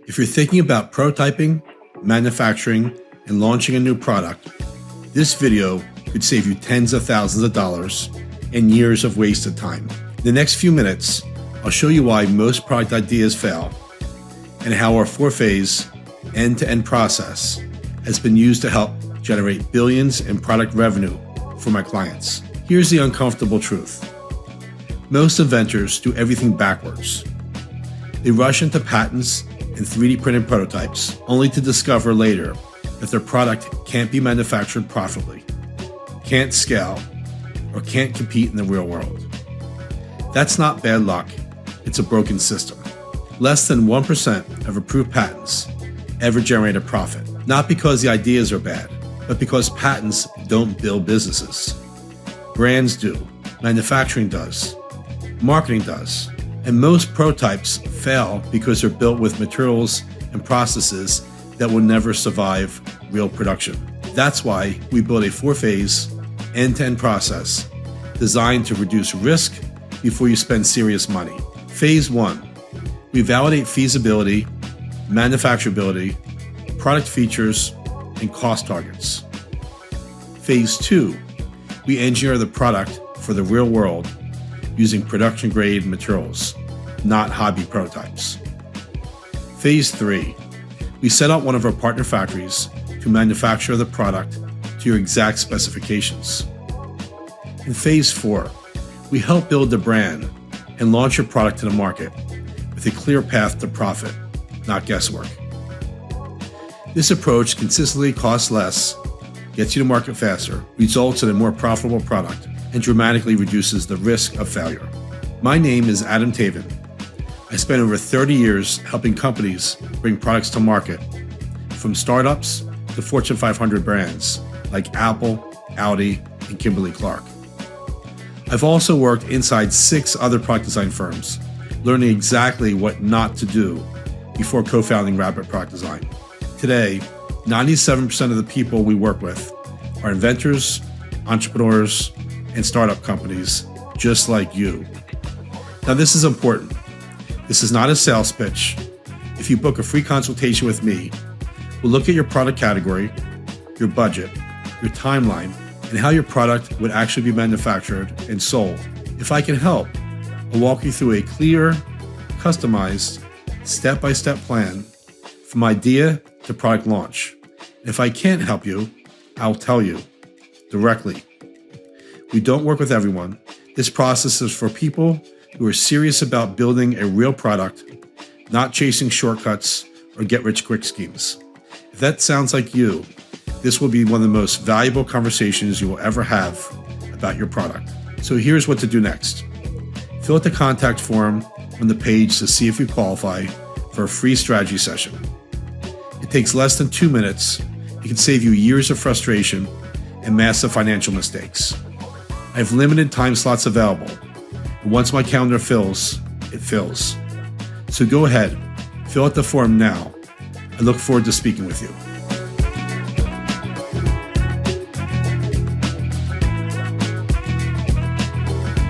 If you're thinking about prototyping, manufacturing, and launching a new product, this video could save you tens of thousands of dollars and years of wasted time. In the next few minutes, I'll show you why most product ideas fail and how our four-phase end-to-end process has been used to help generate billions in product revenue for my clients. Here's the uncomfortable truth. Most inventors do everything backwards. They rush into patents and 3D printed prototypes, only to discover later that their product can't be manufactured profitably, can't scale, or can't compete in the real world. That's not bad luck, it's a broken system. Less than 1% of approved patents ever generate a profit, not because the ideas are bad, but because patents don't build businesses. Brands do, manufacturing does, marketing does, and most prototypes fail because they're built with materials and processes that will never survive real production. That's why we built a four-phase, end-to-end process designed to reduce risk before you spend serious money. Phase 1, we validate feasibility, manufacturability, product features, and cost targets. Phase 2, we engineer the product for the real world using production-grade materials, not hobby prototypes. Phase 3, we set up one of our partner factories to manufacture the product to your exact specifications. In Phase 4, we help build the brand and launch your product to the market with a clear path to profit, not guesswork. This approach consistently costs less, gets you to market faster, results in a more profitable product, and dramatically reduces the risk of failure. My name is Adam Taven. I spent over 30 years helping companies bring products to market, from startups to Fortune 500 brands like Apple, Audi, and Kimberly-Clark. I've also worked inside 6 other product design firms, learning exactly what not to do before co-founding Rapid Product Design. Today, 97% of the people we work with are inventors, entrepreneurs, and startup companies just like you. Now, this is important. This is not a sales pitch. If you book a free consultation with me, we'll look at your product category, your budget, your timeline, and how your product would actually be manufactured and sold. If I can help, I'll walk you through a clear, customized, step-by-step plan from idea to product launch. If I can't help you, I'll tell you directly. We don't work with everyone. This process is for people who are serious about building a real product, not chasing shortcuts or get-rich-quick schemes. If that sounds like you, this will be one of the most valuable conversations you will ever have about your product. So here's what to do next. Fill out the contact form on the page to see if you qualify for a free strategy session. It takes less than 2 minutes. It can save you years of frustration and massive financial mistakes. I have limited time slots available, and once my calendar fills, it fills. So go ahead, fill out the form now. I look forward to speaking with you.